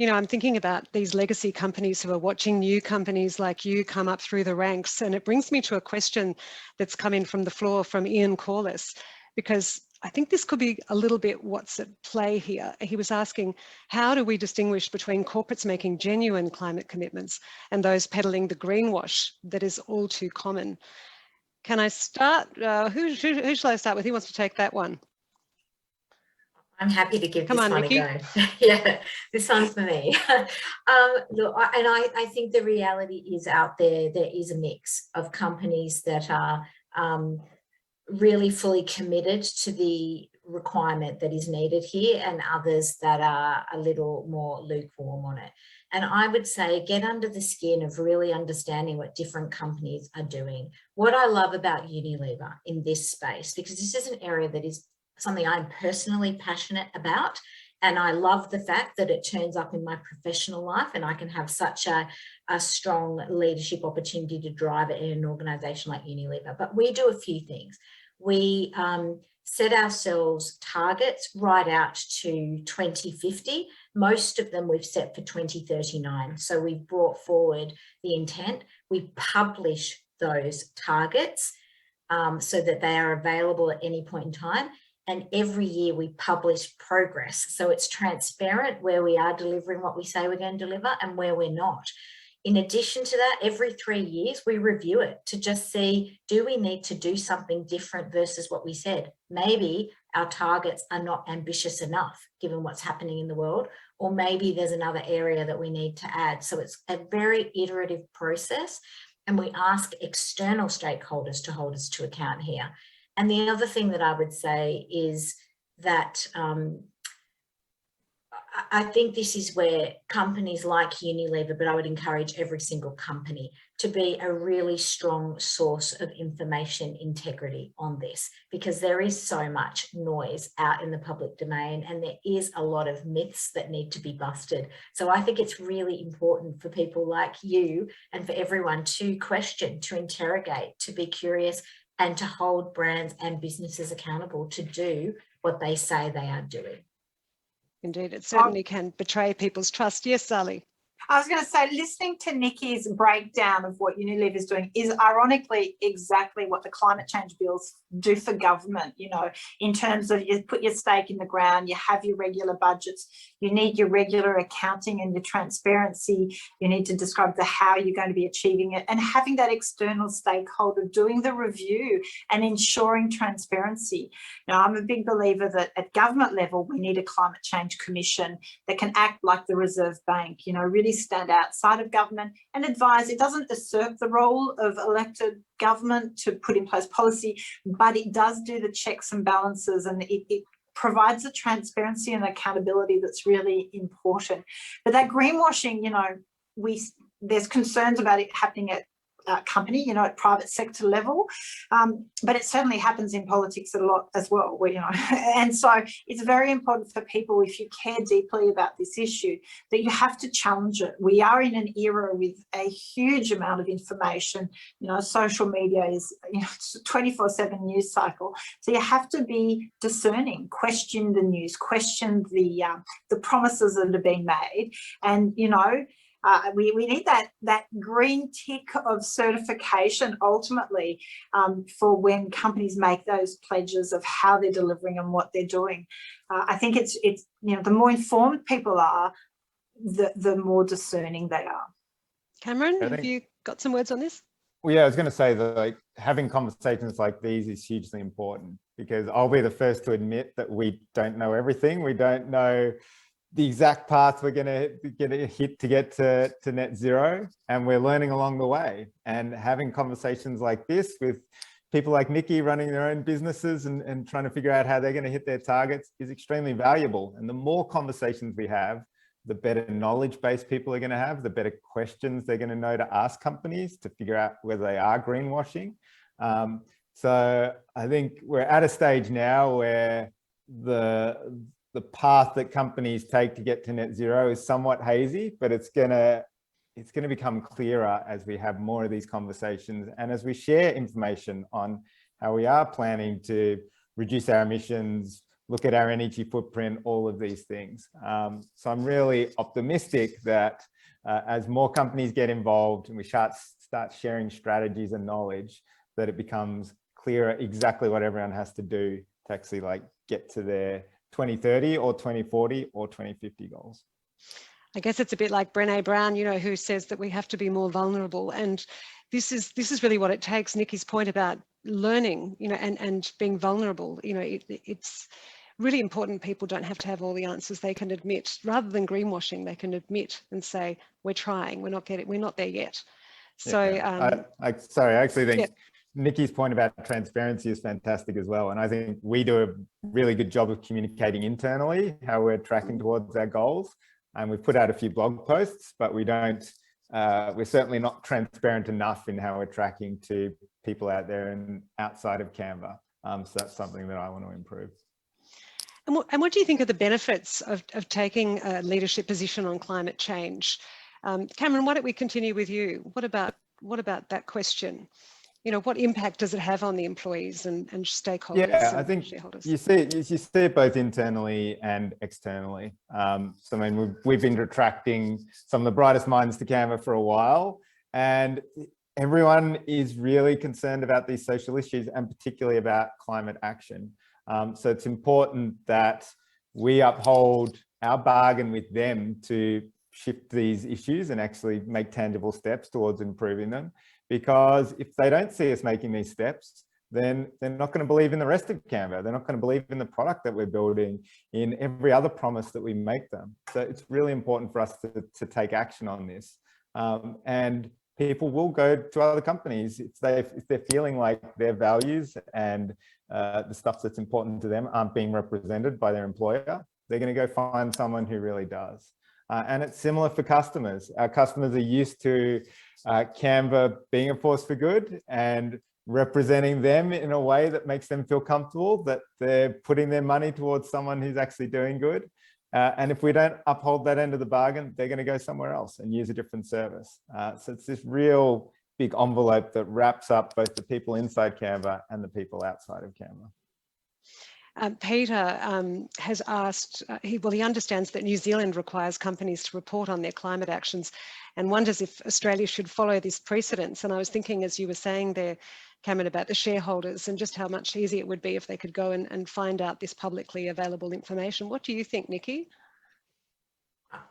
I'm thinking about these legacy companies who are watching new companies like you come up through the ranks. And it brings me to a question that's come in from the floor from Ian Corliss, because I think this could be a little bit what's at play here. He was asking, how do we distinguish between corporates making genuine climate commitments and those peddling the greenwash that is all too common? Can I start? Who shall I start with? Who wants to take that one? I'm happy to give Come this on, one Nikki. a go. Yeah, this one's for me. Look, and I think the reality is out there is a mix of companies that are really fully committed to the requirement that is needed here, and others that are a little more lukewarm on it. And I would say get under the skin of really understanding what different companies are doing. What I love about Unilever in this space, because this is an area that is something I'm personally passionate about, and I love the fact that it turns up in my professional life and I can have such a strong leadership opportunity to drive it in an organisation like Unilever. But we do a few things. We set ourselves targets right out to 2050. Most of them we've set for 2039. So we've brought forward the intent. We publish those targets so that they are available at any point in time. And every year we publish progress. So it's transparent where we are delivering what we say we're going to deliver and where we're not. In addition to that, every 3 years we review it to just see, do we need to do something different versus what we said? Maybe our targets are not ambitious enough given what's happening in the world, or maybe there's another area that we need to add. So it's a very iterative process, and we ask external stakeholders to hold us to account here. And the other thing that I would say is that I think this is where companies like Unilever, but I would encourage every single company to be a really strong source of information integrity on this, because there is so much noise out in the public domain and there is a lot of myths that need to be busted. So I think it's really important for people like you and for everyone to question, to interrogate, to be curious, and to hold brands and businesses accountable to do what they say they are doing. Indeed, it certainly can betray people's trust. Yes, Zali. I was going to say, listening to Nikki's breakdown of what Unilever is doing is ironically exactly what the climate change bills do for government, you know, in terms of you put your stake in the ground, you have your regular budgets, you need your regular accounting and your transparency, you need to describe the how you're going to be achieving it, and having that external stakeholder doing the review and ensuring transparency. Now, I'm a big believer that at government level, we need a climate change commission that can act like the Reserve Bank, you know, really stand outside of government and advise. It doesn't usurp the role of elected government to put in place policy, but it does do the checks and balances, and it provides the transparency and accountability that's really important. But that greenwashing, you know, there's concerns about it happening at company, you know, at private sector level, but it certainly happens in politics a lot as well, where, you know, and so it's very important for people, if you care deeply about this issue, that you have to challenge it. We are in an era with a huge amount of information, you know, social media is, you know, 24/7 news cycle, so you have to be discerning, question the news, question the promises that are being made, and, you know, we need that green tick of certification ultimately for when companies make those pledges of how they're delivering and what they're doing. I think it's you know, the more informed people are, the more discerning they are. Cameron, have you got some words on this? Well, yeah, I was going to say that, like, having conversations like these is hugely important, because I'll be the first to admit that we don't know everything. We don't know the exact path we're going to hit to get to net zero, and we're learning along the way. And having conversations like this with people like Nikki running their own businesses and trying to figure out how they're going to hit their targets is extremely valuable. And the more conversations we have, the better knowledge base people are going to have, the better questions they're going to know to ask companies to figure out whether they are greenwashing. So I think we're at a stage now where the path that companies take to get to net zero is somewhat hazy, but it's gonna become clearer as we have more of these conversations and as we share information on how we are planning to reduce our emissions, look at our energy footprint, all of these things. So I'm really optimistic that as more companies get involved and we start sharing strategies and knowledge, that it becomes clearer exactly what everyone has to do to actually, like, get to their 2030 or 2040 or 2050 goals. I guess it's a bit like Brené Brown, you know, who says that we have to be more vulnerable. And this is really what it takes. Nikki's point about learning, you know, and being vulnerable, you know, it's really important. People don't have to have all the answers. They can admit, rather than greenwashing, they can admit and say, we're trying, we're not there yet. So yeah. I actually think, yeah. Nikki's point about transparency is fantastic as well. And I think we do a really good job of communicating internally how we're tracking towards our goals. And we've put out a few blog posts, but we're certainly not transparent enough in how we're tracking to people out there and outside of Canva. So that's something that I want to improve. And what do you think are the benefits of taking a leadership position on climate change? Cameron, why don't we continue with you? What about that question? You know, what impact does it have on the employees and stakeholders? Yeah, I think shareholders? You see it both internally and externally. So I mean, we've been attracting some of the brightest minds to Canva for a while, and everyone is really concerned about these social issues and particularly about climate action. So it's important that we uphold our bargain with them to shift these issues and actually make tangible steps towards improving them. Because if they don't see us making these steps, then they're not going to believe in the rest of Canva. They're not going to believe in the product that we're building, in every other promise that we make them. So it's really important for us to take action on this. And people will go to other companies if they're feeling like their values and the stuff that's important to them aren't being represented by their employer. They're going to go find someone who really does. And it's similar for customers. Our customers are used to Canva being a force for good and representing them in a way that makes them feel comfortable that they're putting their money towards someone who's actually doing good. And if we don't uphold that end of the bargain, they're going to go somewhere else and use a different service. So it's this real big envelope that wraps up both the people inside Canva and the people outside of Canva. Peter has asked, he understands that New Zealand requires companies to report on their climate actions and wonders if Australia should follow this precedence. And I was thinking, as you were saying there, Cameron, about the shareholders and just how much easier it would be if they could go and find out this publicly available information. What do you think, Nikki?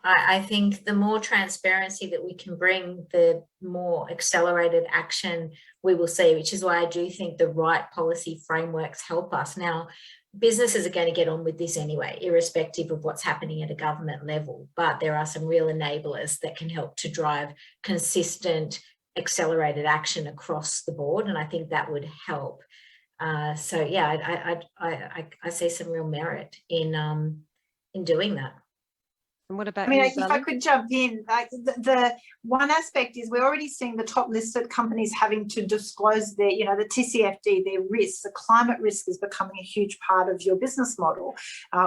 I think the more transparency that we can bring, the more accelerated action we will see, which is why I do think the right policy frameworks help us. Now, businesses are going to get on with this anyway, irrespective of what's happening at a government level, but there are some real enablers that can help to drive consistent, accelerated action across the board, and I think that would help. So yeah, I see some real merit in doing that. And what about I mean, you, if I could jump in, like the one aspect is we're already seeing the top listed companies having to disclose their, you know, the TCFD, their risks. The climate risk is becoming a huge part of your business model,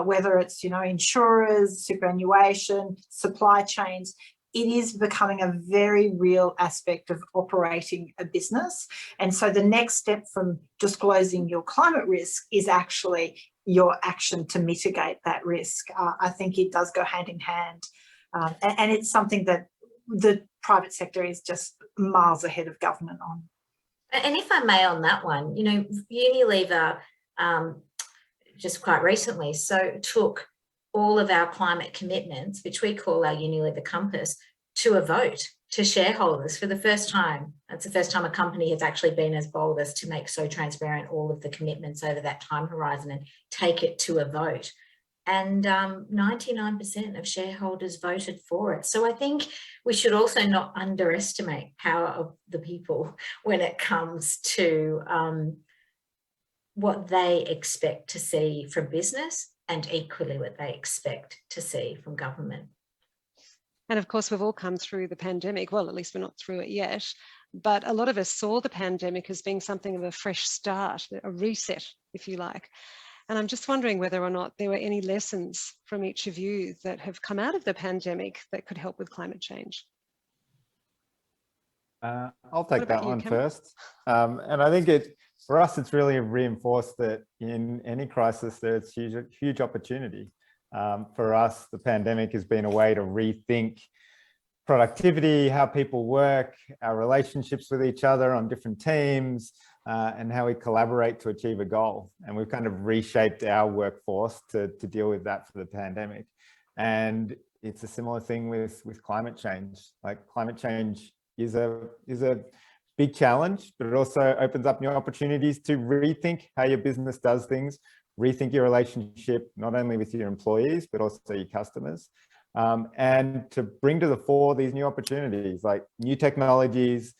whether it's, you know, insurers, superannuation, supply chains. It is becoming a very real aspect of operating a business. And so the next step from disclosing your climate risk is actually your action to mitigate that risk. I think it does go hand in hand. And it's something that the private sector is just miles ahead of government on. And if I may on that one, you know, Unilever just quite recently took all of our climate commitments, which we call our Unilever Compass, to a vote to shareholders for the first time. That's the first time a company has actually been as bold as to make so transparent all of the commitments over that time horizon and take it to a vote. And 99% of shareholders voted for it. So I think we should also not underestimate power of the people when it comes to what they expect to see from business and equally what they expect to see from government. And of course, we've all come through the pandemic. Well, at least we're not through it yet. But a lot of us saw the pandemic as being something of a fresh start, a reset, if you like. And I'm just wondering whether or not there were any lessons from each of you that have come out of the pandemic that could help with climate change. I'll take that one first. And I think for us, it's really reinforced that in any crisis, there's huge opportunity. For us, the pandemic has been a way to rethink productivity, how people work, our relationships with each other on different teams, and how we collaborate to achieve a goal. And we've kind of reshaped our workforce to deal with that for the pandemic. And it's a similar thing with climate change. Like climate change is a big challenge, but it also opens up new opportunities to rethink how your business does things, rethink your relationship, not only with your employees, but also your customers. And to bring to the fore these new opportunities, like new technologies,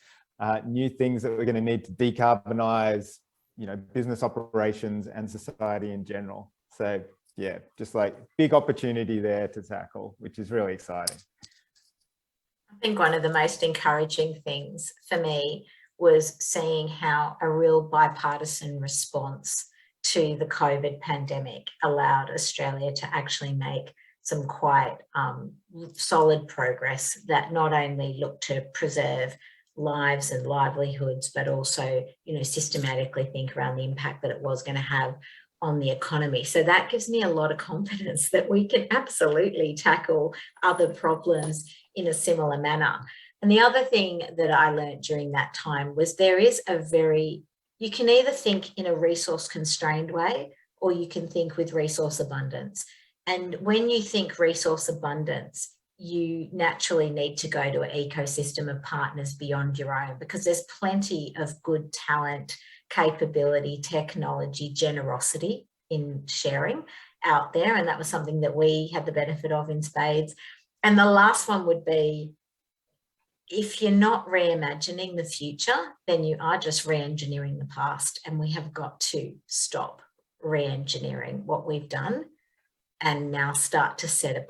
new things that we're going to need to decarbonize, you know, business operations and society in general. So yeah, just like big opportunity there to tackle, which is really exciting. I think one of the most encouraging things for me was seeing how a real bipartisan response to the COVID pandemic allowed Australia to actually make some quite solid progress that not only looked to preserve lives and livelihoods, but also, you know, systematically think around the impact that it was going to have on the economy. So that gives me a lot of confidence that we can absolutely tackle other problems in a similar manner. And the other thing that I learned during that time was you can either think in a resource constrained way, or you can think with resource abundance. And when you think resource abundance, you naturally need to go to an ecosystem of partners beyond your own, because there's plenty of good talent, capability, technology, generosity in sharing out there. And that was something that we had the benefit of in spades. And the last one would be, if you're not reimagining the future, then you are just re-engineering the past. And we have got to stop re-engineering what we've done and now start to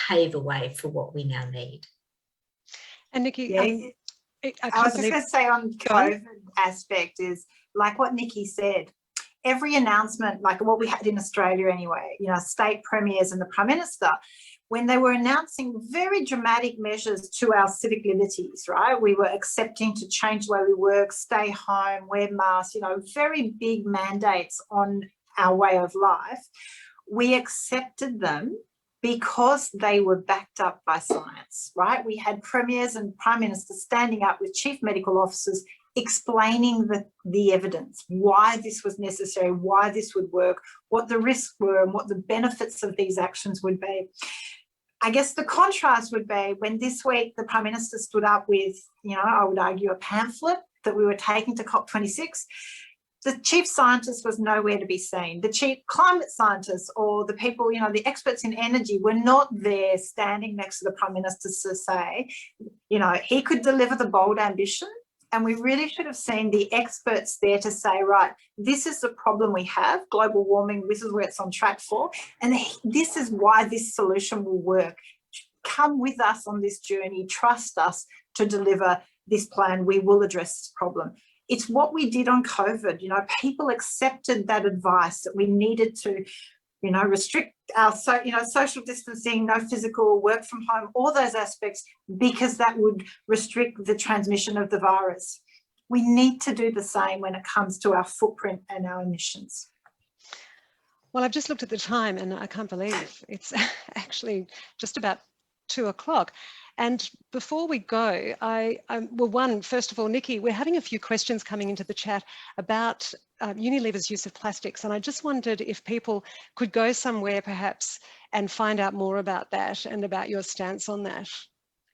pave a way for what we now need. And Nikki, yeah, I was just going to say on COVID aspect is like what Nikki said, every announcement, like what we had in Australia anyway, you know, state premiers and the Prime Minister, when they were announcing very dramatic measures to our civic liberties, right? We were accepting to change the way we work, stay home, wear masks, you know, very big mandates on our way of life, we accepted them because they were backed up by science, right? We had premiers and prime ministers standing up with chief medical officers explaining the evidence, why this was necessary, why this would work, what the risks were and what the benefits of these actions would be. I guess the contrast would be when this week the Prime Minister stood up with, I would argue a pamphlet that we were taking to COP26. The chief scientist was nowhere to be seen. The chief climate scientists or the people, the experts in energy were not there standing next to the Prime Minister to say, he could deliver the bold ambition. And we really should have seen the experts there to say, right, this is the problem we have, global warming, this is where it's on track for, and this is why this solution will work. Come with us on this journey, trust us to deliver this plan, we will address this problem. It's what we did on COVID. People accepted that advice that we needed to, restrict our social distancing, no physical, work from home, all those aspects, because that would restrict the transmission of the virus. We need to do the same when it comes to our footprint and our emissions. Well, I've just looked at the time and I can't believe it's actually just about 2 o'clock. And before we go, first of all, Nikki, we're having a few questions coming into the chat about Unilever's use of plastics. And I just wondered if people could go somewhere perhaps and find out more about that and about your stance on that.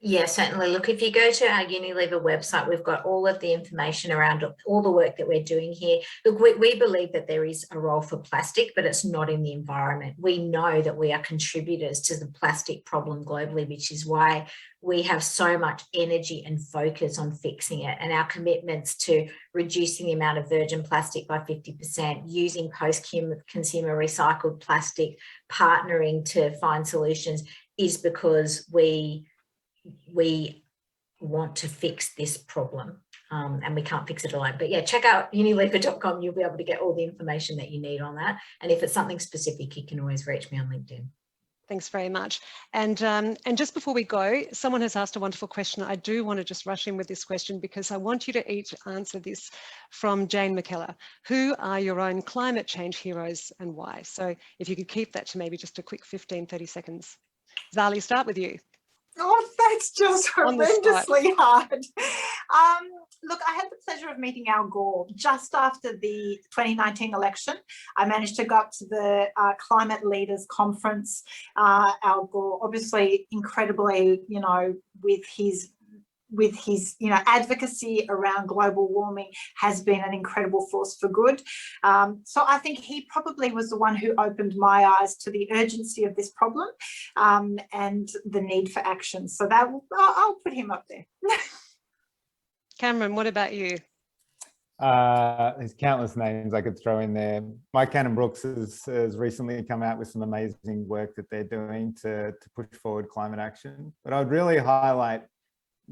Yeah, certainly. Look, if you go to our Unilever website, we've got all of the information around all the work that we're doing here. Look, we believe that there is a role for plastic, but it's not in the environment. We know that we are contributors to the plastic problem globally, which is why we have so much energy and focus on fixing it. And our commitments to reducing the amount of virgin plastic by 50%, using post-consumer recycled plastic, partnering to find solutions is because we want to fix this problem and we can't fix it alone. But yeah, check out unilever.com. You'll be able to get all the information that you need on that. And if it's something specific, you can always reach me on LinkedIn. Thanks very much. And just before we go, someone has asked a wonderful question. I do want to just rush in with this question because I want you to each answer this from Jane McKellar. Who are your own climate change heroes and why? So if you could keep that to maybe just a quick 15, 30 seconds. Zali, start with you. Oh, that's just horrendously hard. Look, I had the pleasure of meeting Al Gore just after the 2019 election. I managed to go up to the Climate Leaders Conference. Al Gore, obviously incredibly, with his advocacy around global warming has been an incredible force for good. So I think he probably was the one who opened my eyes to the urgency of this problem and the need for action. So I'll put him up there. Cameron, what about you? There's countless names I could throw in there. Mike Cannon-Brookes has recently come out with some amazing work that they're doing to push forward climate action. But I'd really highlight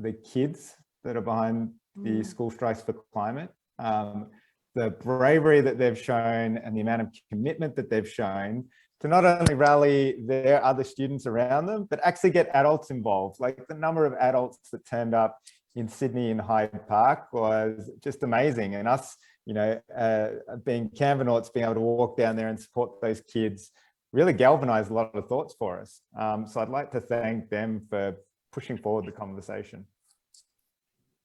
the kids that are behind the school strikes for climate, the bravery that they've shown and the amount of commitment that they've shown to not only rally their other students around them, but actually get adults involved. Like the number of adults that turned up in Sydney in Hyde Park was just amazing. And us, being Canvanauts, being able to walk down there and support those kids really galvanized a lot of thoughts for us. So I'd like to thank them for pushing forward the conversation.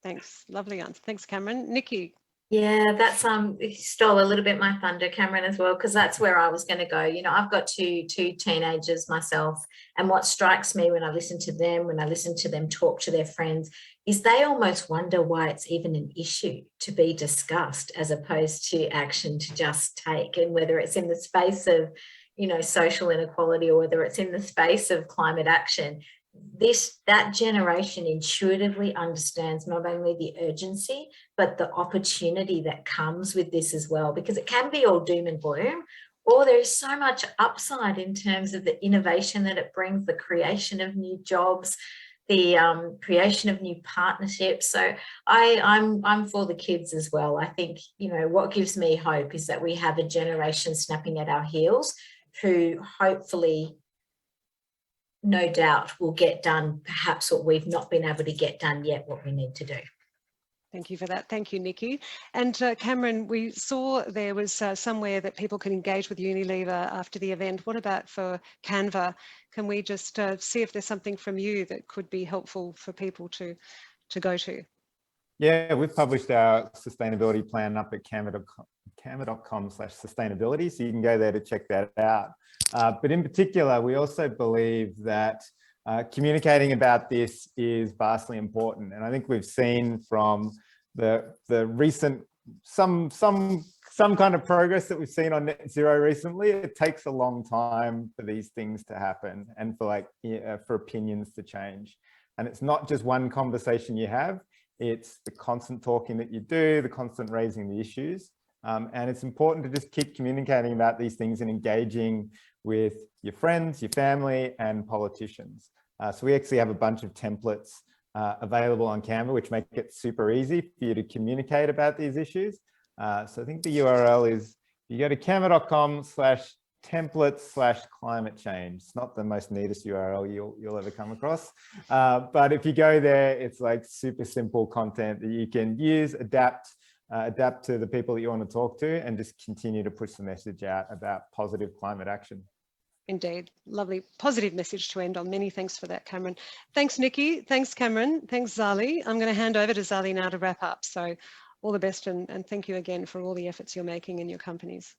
Thanks, lovely answer. Thanks, Cameron. Nikki. Yeah, that's stole a little bit my thunder, Cameron, as well, because that's where I was going to go. I've got two teenagers myself, and what strikes me when I listen to them talk to their friends, is they almost wonder why it's even an issue to be discussed as opposed to action to just take, and whether it's in the space of social inequality or whether it's in the space of climate action. That generation intuitively understands not only the urgency, but the opportunity that comes with this as well, because it can be all doom and gloom, or there is so much upside in terms of the innovation that it brings, the creation of new jobs, the creation of new partnerships. So I'm for the kids as well. I think, what gives me hope is that we have a generation snapping at our heels who hopefully, no doubt, will get done perhaps what we've not been able to get done yet, what we need to do. Thank you for that. Thank you, Nikki. And Cameron, we saw there was somewhere that people can engage with Unilever after the event. What about for Canva? Can we just see if there's something from you that could be helpful for people to go to? Yeah, we've published our sustainability plan up at canva.com/sustainability, so you can go there to check that out. But in particular, we also believe that communicating about this is vastly important. And I think we've seen from the recent, some kind of progress that we've seen on net zero recently, it takes a long time for these things to happen and for for opinions to change. And it's not just one conversation you have, it's the constant talking that you do, the constant raising the issues. And it's important to just keep communicating about these things and engaging with your friends, your family, and politicians. So we actually have a bunch of templates available on Canva, which make it super easy for you to communicate about these issues. So I think the URL is, you go to canva.com/templates/climate change. It's not the most neatest URL you'll ever come across. But if you go there, it's like super simple content that you can use, adapt to the people that you want to talk to, and just continue to push the message out about positive climate action. Indeed. Lovely positive message to end on. Many thanks for that, Cameron. Thanks, Nikki. Thanks, Cameron. Thanks, Zali. I'm going to hand over to Zali now to wrap up. So all the best, and thank you again for all the efforts you're making in your companies.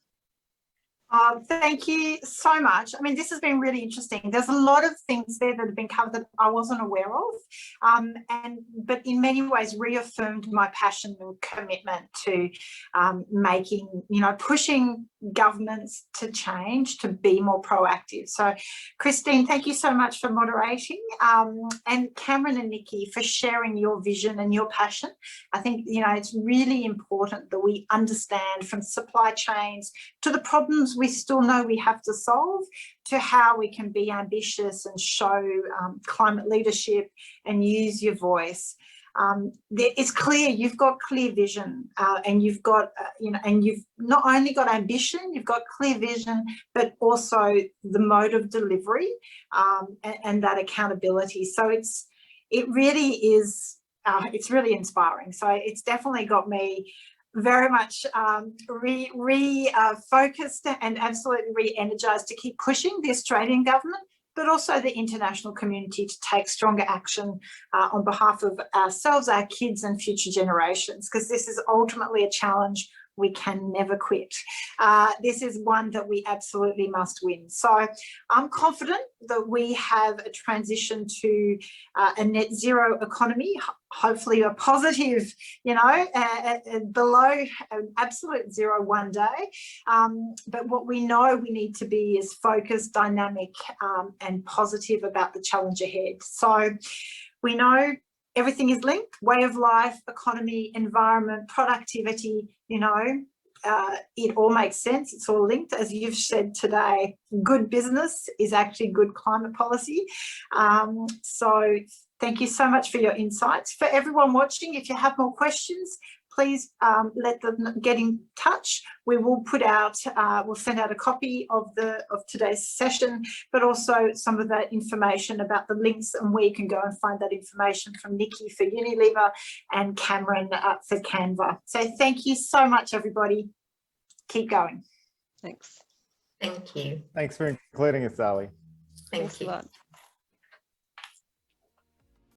Thank you so much. I mean, this has been really interesting. There's a lot of things there that have been covered that I wasn't aware of, but in many ways reaffirmed my passion and commitment to making, pushing governments to change, to be more proactive. So, Christine, thank you so much for moderating, and Cameron and Nikki for sharing your vision and your passion. I think, it's really important that we understand from supply chains to the problems we still know we have to solve, to how we can be ambitious and show climate leadership and use your voice. It's clear you've got clear vision, and you've got, and you've not only got ambition, you've got clear vision, but also the mode of delivery, and that accountability. So it's really inspiring. So it's definitely got me very much focused and absolutely re-energized to keep pushing the Australian government, but also the international community to take stronger action on behalf of ourselves, our kids and future generations, because this is ultimately a challenge we can never quit. This is one that we absolutely must win. So I'm confident that we have a transition to a net zero economy, hopefully a positive, below an absolute zero one day. But what we know we need to be is focused, dynamic, and positive about the challenge ahead. So we know everything is linked: way of life, economy, environment, productivity, it all makes sense. It's all linked. As you've said today, good business is actually good climate policy. So thank you so much for your insights. For everyone watching, if you have more questions, please let them get in touch. We will put out, we'll send out a copy of today's session, but also some of that information about the links and where you can go and find that information from Nikki for Unilever and Cameron for Canva. So thank you so much, everybody. Keep going. Thanks. Thank you. Thanks for including us, Zali. Thank you. Thanks a lot.